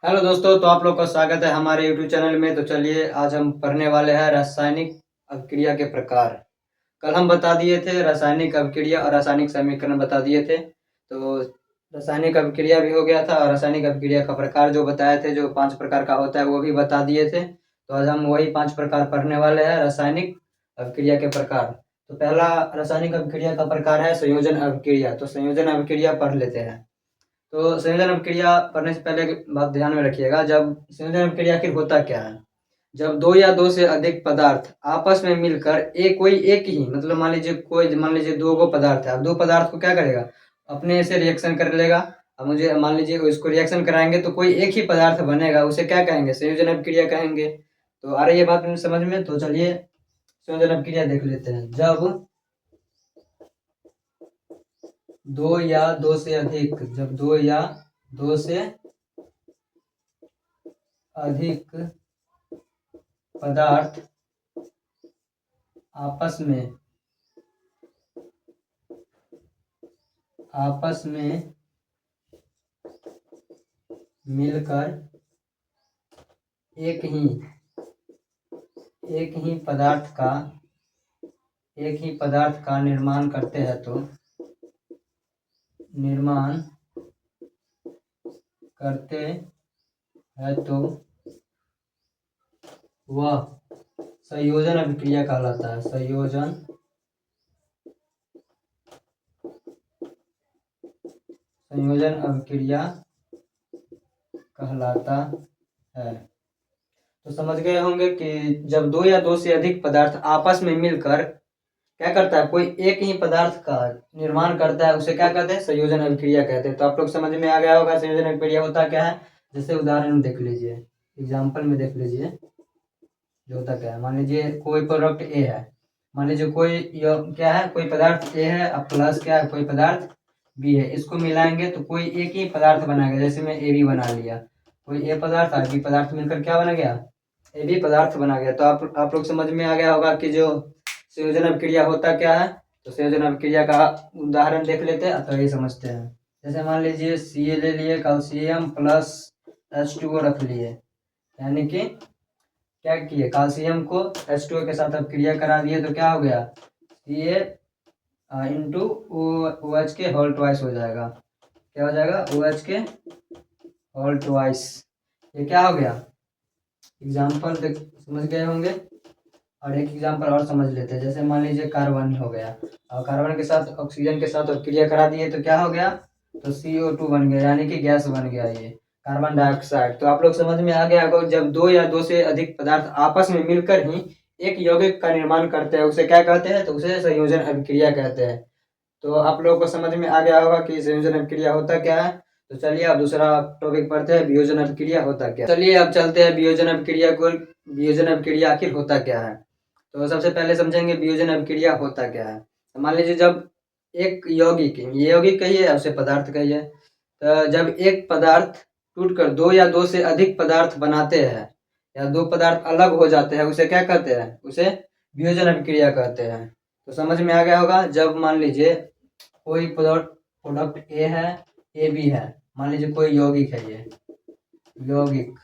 Hello दोस्तों, तो आप लोग का स्वागत है हमारे यूट्यूब चैनल में। तो चलिए आज हम पढ़ने वाले हैं रासायनिक अभिक्रिया के प्रकार। कल हम बता दिए थे रासायनिक अभिक्रिया और रासायनिक समीकरण बता दिए थे। तो रासायनिक अभिक्रिया भी हो गया था और रासायनिक अभिक्रिया का प्रकार जो बताए थे, जो 5 प्रकार का होता है, वो भी बता दिए थे। तो आज हम वही 5 प्रकार पढ़ने वाले हैं, रासायनिक अभिक्रिया के प्रकार। तो पहला रासायनिक अभिक्रिया का प्रकार है संयोजन अभिक्रिया। तो संयोजन अभिक्रिया पढ़ लेते हैं। तो संयोजन अभिक्रिया पढ़ने से पहले एक बात ध्यान में रखिएगा, जब संयोजन अभिक्रिया आखिर होता क्या है। जब दो या दो से अधिक पदार्थ आपस में मिलकर एक ही मतलब मान लीजिए दो गो पदार्थ है। अब दो पदार्थ को क्या करेगा, अपने से रिएक्शन कर लेगा। अब मुझे मान लीजिए इसको रिएक्शन कराएंगे तो कोई एक ही पदार्थ बनेगा, उसे क्या कहेंगे, संयोजन अभिक्रिया कहेंगे। तो आ रही है बात में समझ में। तो चलिए संयोजन अभिक्रिया देख लेते हैं। जब दो या दो से अधिक पदार्थ आपस में मिलकर एक ही पदार्थ का निर्माण करते हैं तो वह संयोजन अभिक्रिया कहलाता है। संयोजन अभिक्रिया कहलाता है। तो समझ गए होंगे कि जब दो या दो से अधिक पदार्थ आपस में मिलकर क्या करता है, कोई एक ही पदार्थ का निर्माण करता है, उसे क्या कहते हैं, संयोजन अभिक्रिया कहते हैं। तो आप लोग समझ में आ गया होगा संयोजन अभिक्रिया होता क्या है। जैसे उदाहरण में देख लीजिए, एग्जाम्पल में देख लीजिए जो होता क्या है। मान लीजिए कोई प्रोडक्ट ए है, मान लीजिए क्या है, कोई पदार्थ ए है और प्लस क्या है, कोई पदार्थ बी है। इसको मिलाएंगे तो कोई एक ही पदार्थ बनाएगा। जैसे मैं ए बी बना लिया, कोई ए पदार्थ और बी पदार्थ मिलकर क्या बना गया, ए बी पदार्थ बना गया। तो आप लोग समझ में आ गया होगा कि जो संयोजन अभिक्रिया होता क्या है। तो संयोजन अभिक्रिया का उदाहरण देख लेते हैं तो ये समझते हैं। जैसे मान लीजिए सी ए ले लिए, कैल्शियम प्लस H2O रख लिए, यानी कि क्या किए, कैल्शियम को H2O के साथ अभिक्रिया करा दिए तो क्या हो गया, Ca इंटू ओ एच के होल ट्वाइस हो जाएगा। क्या हो जाएगा, ओ एच के होल ट्वाइस। ये क्या हो गया, एग्जाम्पल समझ गए होंगे। और एक एग्जाम्पल और समझ लेते हैं। जैसे मान लीजिए कार्बन हो गया और कार्बन के साथ ऑक्सीजन के साथ क्रिया करा दिए तो क्या हो गया, तो CO2 बन गया, यानी कि गैस बन गया ये कार्बन डाइऑक्साइड। तो आप लोग समझ में आ गया होगा, जब दो या दो से अधिक पदार्थ आपस में मिलकर ही एक यौगिक का निर्माण करते हैं उसे क्या कहते हैं, तो उसे संयोजन अभिक्रिया कहते हैं। तो आप लोगों को समझ में आ गया होगा कि संयोजन अभिक्रिया होता क्या है। तो चलिए अब दूसरा टॉपिक पढ़ते हैं, वियोजन अभिक्रिया होता क्या। चलिए अब चलते हैं वियोजन अभिक्रिया को। वियोजन अभिक्रिया आखिर होता क्या है। तो सबसे पहले समझेंगे वियोजन अभिक्रिया होता क्या है। तो मान लीजिए जब एक यौगिक, ये यौगिक कहिए उसे पदार्थ कहिए, तो जब एक पदार्थ टूटकर दो या दो से अधिक पदार्थ बनाते हैं या दो पदार्थ अलग हो जाते हैं, उसे क्या कहते हैं, उसे वियोजन अभिक्रिया कहते हैं। तो समझ में आ गया होगा। जब मान लीजिए कोई प्रोडक्ट ए है, ए बी है, मान लीजिए कोई यौगिक है, ये यौगिक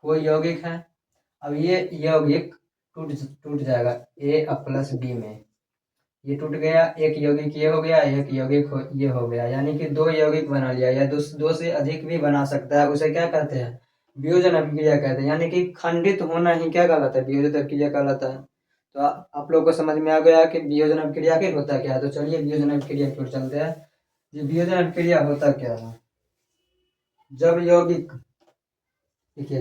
कोई यौगिक है। अब ये यौगिक टूट जाएगा ए प्लस बी में, ये टूट गया, एक यौगिक ये हो गया, एक यौगिक ये हो गया, यानी कि दो यौगिक बना लिया, या दो से अधिक भी बना सकता है, उसे क्या कहते हैं, वियोजन अभिक्रिया कहते हैं। यानी कि खंडित होना ही क्या कहलाता है, वियोजन अभिक्रिया कहलाता है। तो आप लोगों को समझ में आ गया कि वियोजन अभिक्रिया के होता क्या है। तो चलिए वियोजन अभिक्रिया की ओर चलते हैं। ये वियोजन अभिक्रिया होता क्या है। जब यौगिक, देखिए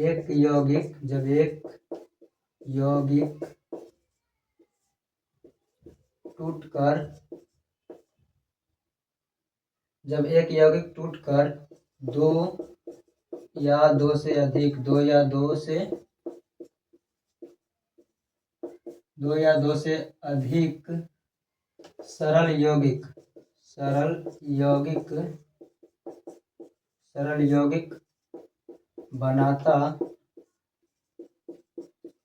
एक यौगिक टूटकर जब एक यौगिक टूटकर दो या दो से अधिक सरल यौगिक बनाता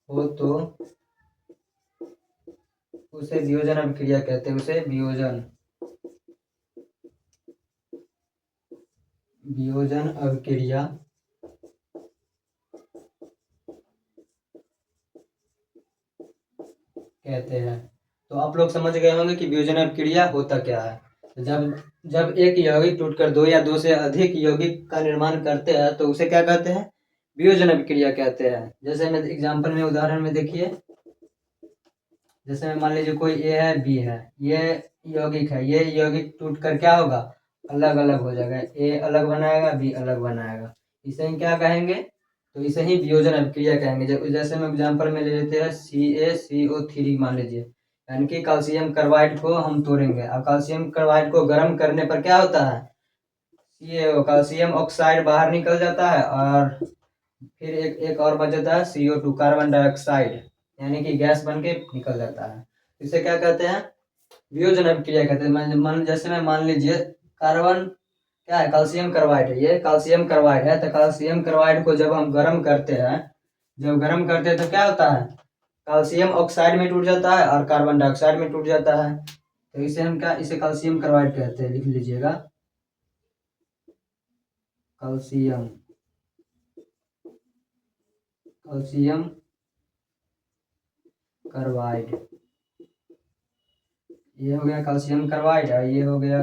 हो तो उसे वियोजन अभिक्रिया कहते हैं। उसे वियोजन वियोजन अभिक्रिया कहते हैं। तो आप लोग समझ गए होंगे कि वियोजन अभिक्रिया होता क्या है। तो जब जब एक यौगिक टूटकर दो या दो से अधिक यौगिक का निर्माण करते हैं तो उसे क्या कहते हैं, वियोजन अभिक्रिया कहते हैं। जैसे मैं एग्जांपल में उदाहरण में देखिए, जैसे मान लीजिए कोई ए है बी है, ये यौगिक है, ये यौगिक टूट कर क्या होगा, अलग अलग हो जाएगा, ए अलग बनाएगा बी अलग बनाएगा, इसे हम क्या कहेंगे, तो इसे ही वियोजन अभिक्रिया कहेंगे। जैसे हम एग्जांपल में ले लेते हैं CaCO3 मान लीजिए, यानी कि कैल्शियम कार्बाइड को हम तोड़ेंगे। अब कैल्शियम कार्बाइड को गर्म करने पर क्या होता है, CaO कैल्शियम ऑक्साइड बाहर निकल जाता है, और फिर एक और बच जाता है CO2 कार्बन डाइऑक्साइड, यानी कि गैस बन के निकल जाता है। इसे क्या कहते हैं, वियोजन अभिक्रिया कहते हैं। जैसे मैं मान लीजिए कार्बन क्या है, कैल्शियम कार्बाइड है, ये कैल्शियम कार्बाइड है, तो कैल्शियम कार्बाइड को जब हम गर्म करते हैं, जब गर्म करते हैं तो क्या होता है, कैल्शियम ऑक्साइड में टूट जाता है और कार्बन डाइऑक्साइड में टूट जाता है। तो इसे हम क्या, इसे कैल्शियम कार्बाइड कहते हैं, लिख लीजिएगा, कैल्शियम कैल्शियम कार्बाइड। ये हो गया कैल्शियम कार्बाइड और ये हो गया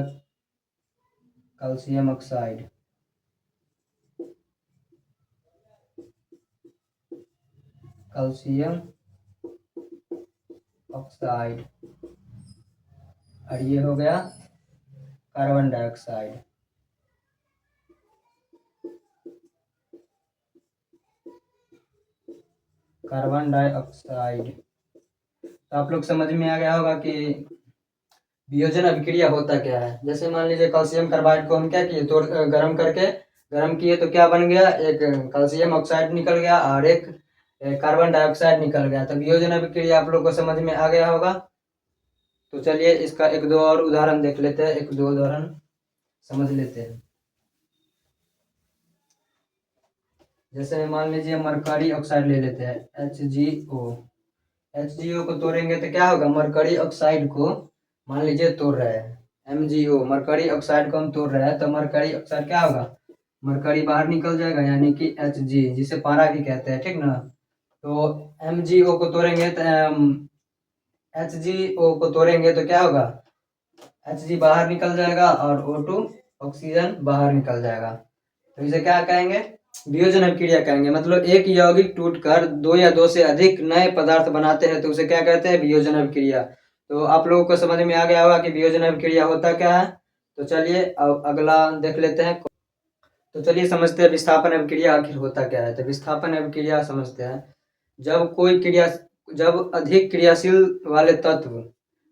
कैल्शियम ऑक्साइड। कैल्शियम ऑक्साइड और ये हो गया कार्बन डाइऑक्साइड। Carbon dioxide. तो आप लोग समझ में आ गया होगा कि वियोजन अभिक्रिया होता क्या है। जैसे मान लीजिए कैल्शियम कार्बाइड को हम क्या किए, तो गर्म करके गर्म किए तो क्या बन गया, एक कैल्शियम ऑक्साइड निकल गया और एक कार्बन डाइऑक्साइड निकल गया। तो वियोजन अभिक्रिया आप लोग को समझ में आ गया होगा। तो चलिए इसका एक दो और उदाहरण देख लेते हैं, एक दो उदाहरण समझ लेते हैं। जैसे मान लीजिए मरकरी ऑक्साइड ले लेते हैं, HgO को तोड़ेंगे तो क्या होगा, मरकरी ऑक्साइड को मान लीजिए तोड़ रहे हैं, MgO मरकरी ऑक्साइड को हम तोड़ रहे हैं, तो मरकरी ऑक्साइड क्या होगा, मरकरी बाहर निकल जाएगा, यानी कि Hg, जिसे पारा भी कहते हैं, ठीक ना। तो MgO को तोड़ेंगे तो HgO को तोड़ेंगे तो क्या होगा, Hg बाहर निकल जाएगा और O2 ऑक्सीजन बाहर निकल जाएगा। तो इसे क्या कहेंगे, वियोजन अभिक्रिया कहेंगे। मतलब एक यौगिक टूटकर दो या दो से अधिक नए पदार्थ बनाते हैं तो उसे क्या कहते हैं, वियोजन अभिक्रिया। तो आप लोगों को समझ में आ गया होगा कि वियोजन अभिक्रिया होता क्या है। तो चलिए अब अगला देख लेते हैं। तो चलिए समझते हैं विस्थापन अभिक्रिया आखिर होता क्या है। तो विस्थापन अभिक्रिया समझते हैं, जब अधिक क्रियाशील वाले तत्व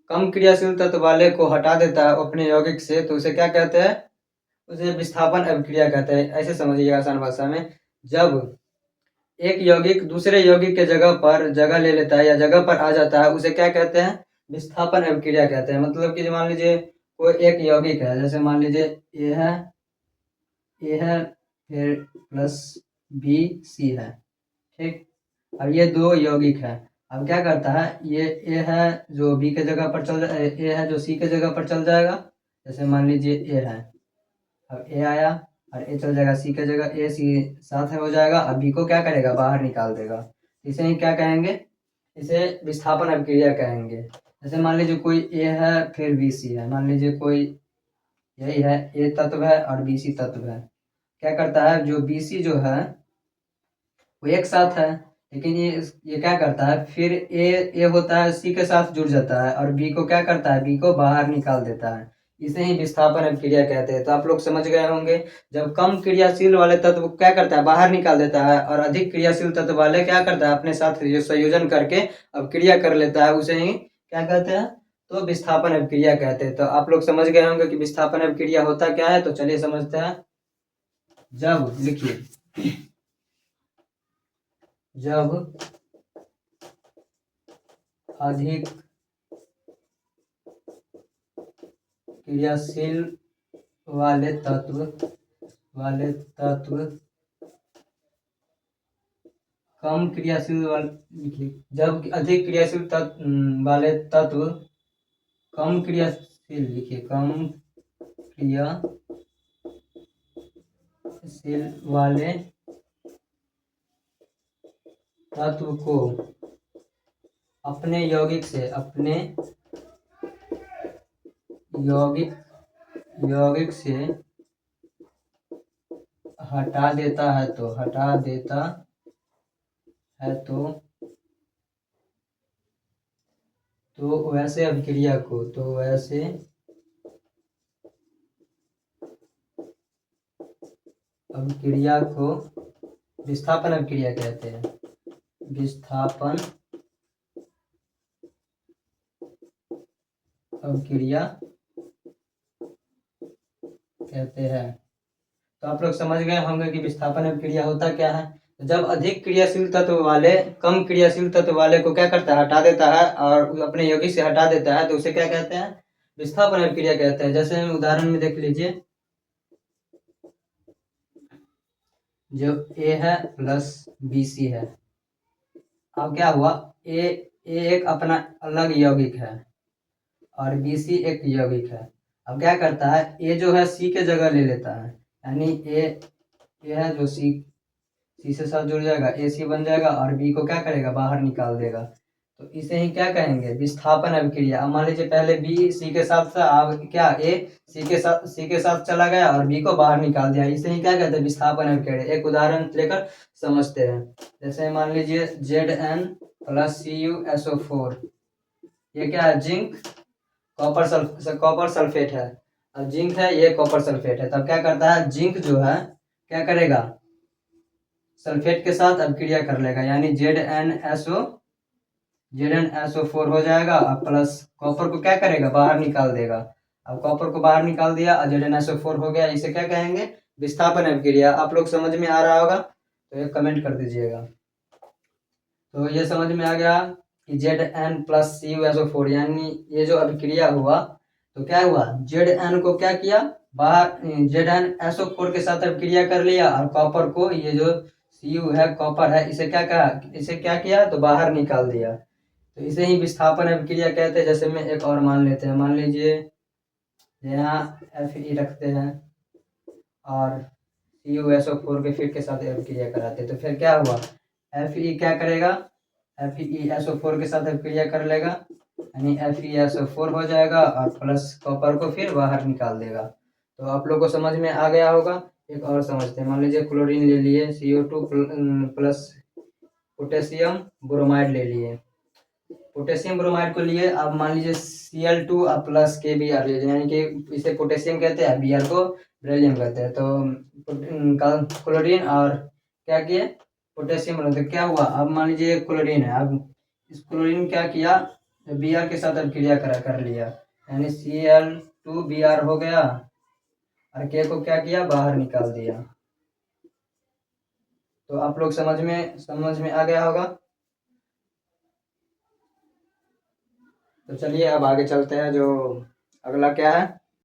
कम क्रियाशील तत्व वाले को हटा देता है अपने यौगिक से, तो उसे क्या कहते हैं, उसे विस्थापन अभिक्रिया कहते हैं। ऐसे समझिएगा आसान भाषा में, जब एक यौगिक दूसरे यौगिक के जगह पर जगह ले लेता है या जगह पर आ जाता है, उसे क्या कहते हैं, विस्थापन अभिक्रिया कहते हैं। मतलब कि मान लीजिए कोई एक यौगिक है, जैसे मान लीजिए ए है फिर प्लस बी सी है, ठीक। अब ये दो यौगिक है, अब क्या करता है, ये ए है जो बी के जगह पर चल ए है जो सी के जगह पर चल जाएगा। जैसे मान लीजिए ए है, अब ए आया और ए चल जाएगा सी के जगह, ए सी साथ में हो जाएगा, अब बी को क्या करेगा, बाहर निकाल देगा। इसे ही क्या कहेंगे, इसे विस्थापन अभिक्रिया कहेंगे। जैसे मान लीजिए कोई ए है फिर बी सी है, मान लीजिए कोई यही है, ए तत्व है और बी सी तत्व है। क्या करता है, जो बी सी जो है वो एक साथ है, लेकिन ये क्या करता है, फिर ए होता है सी के साथ जुड़ जाता है और बी को क्या करता है, बी को बाहर निकाल देता है। इसे ही विस्थापन अभिक्रिया कहते हैं। तो आप लोग समझ गए होंगे, जब कम क्रियाशील वाले तत्व क्या करता है, बाहर निकाल देता है, और अधिक क्रियाशील तत्व वाले क्या करता है, अपने साथ संयोजन करके अभिक्रिया कर लेता है, उसे ही क्या कहते हैं, तो विस्थापन अभिक्रिया कहते हैं। तो आप लोग समझ गए होंगे कि विस्थापन अभिक्रिया होता क्या है। तो चलिए समझते हैं। जब लिखिए, जब अधिक क्रियाशील वाले तत्व कम क्रियाशील वाले, लिखिए, जब अधिक क्रियाशील वाले तत्व कम क्रियाशील, लिखिए कम क्रियाशील अविक्रियाशील वाले तत्व को अपने यौगिक से हटा देता है तो वैसे अभिक्रिया को विस्थापन अभिक्रिया कहते हैं। विस्थापन अभिक्रिया कहते हैं। तो आप लोग समझ गए होंगे कि विस्थापन अभिक्रिया होता क्या है। जब अधिक क्रियाशील तत्व वाले कम क्रियाशील तत्व वाले को क्या करता है, हटा देता है और अपने यौगिक से हटा देता है, तो उसे क्या कहते हैं, विस्थापन अभिक्रिया कहते हैं। जैसे हम उदाहरण में देख लीजिए, जो A है प्लस BC है। अब क्या हुआ, A एक अपना अलग यौगिक है और BC एक यौगिक है। अब क्या करता है, A जो है C के जगह ले लेता है, यानी A है जो C से साथ जुड़ जाएगा, AC बन जाएगा और B को क्या करेगा, बाहर निकाल देगा। तो इसे ही क्या कहेंगे, विस्थापन अभिक्रिया। अब मान लीजिए पहले B C के साथ था, अब क्या A C के साथ चला गया और B को बाहर निकाल दिया। इसे ही क्या कहते हैं, विस्थापन अभिक्रिया। एक उदाहरण लेकर समझते हैं। जैसे मान लीजिए Zn प्लस CuSO4, ये क्या है, जिंक कॉपर सल्फेट है। अब जिंक है, ये कॉपर सल्फेट है। तब क्या करता है, जिंक जो है क्या करेगा, सल्फेट के साथ अभिक्रिया कर लेगा, यानी ZnSO4 हो जाएगा। अब प्लस कॉपर को क्या करेगा, बाहर निकाल देगा। अब कॉपर को बाहर निकाल दिया और ZnSO4 हो गया। इसे क्या कहेंगे, विस्थापन अभिक्रिया। आप लोग समझ में आ रहा होगा तो एक कमेंट कर दीजिएगा। तो ये समझ में आ गया कि Zn प्लस CuSO4, यानी ये जो अभिक्रिया हुआ तो क्या हुआ, Zn को क्या किया, बाहर ZnSO4 के साथ अभिक्रिया कर लिया और कॉपर को, ये जो Cu है कॉपर है, इसे क्या किया, तो बाहर निकाल दिया। तो इसे ही विस्थापन अभिक्रिया कहते हैं। जैसे में एक और मान लेते हैं, मान लीजिए यहाँ Fe रखते हैं और CuSO4 के फिर के साथ अभिक्रिया कराते हैं। तो फिर क्या हुआ, Fe क्या करेगा, FeSO4 के साथ अभिक्रिया कर लेगा, यानी FeSO4 हो जाएगा और प्लस कॉपर को फिर बाहर निकाल देगा। तो आप लोग को समझ में आ गया होगा। एक और समझते हैं, मान लीजिए क्लोरीन ले लिए, CO2 प्लस पोटेशियम ब्रोमाइड ले लिए। पोटेशियम ब्रोमाइड को लिए, अब मान लीजिए Cl2 प्लस KBr ले लिए, यानी कि इसे पोटेशियम कहते हैं, Br को बेरिलियम कहते हैं। तो क्लोरीन और क्या किए, पोटेशियम बनाते, क्या हुआ, अब मान लीजिए क्लोरीन है, अब इस क्लोरीन क्या किया, Br के साथ अभिक्रिया कर लिया, यानी Cl2Br हो गया और K को क्या किया, बाहर निकाल दिया। तो आप लोग समझ में आ गया होगा। तो चलिए अब आगे चलते हैं। जो अगला क्या है,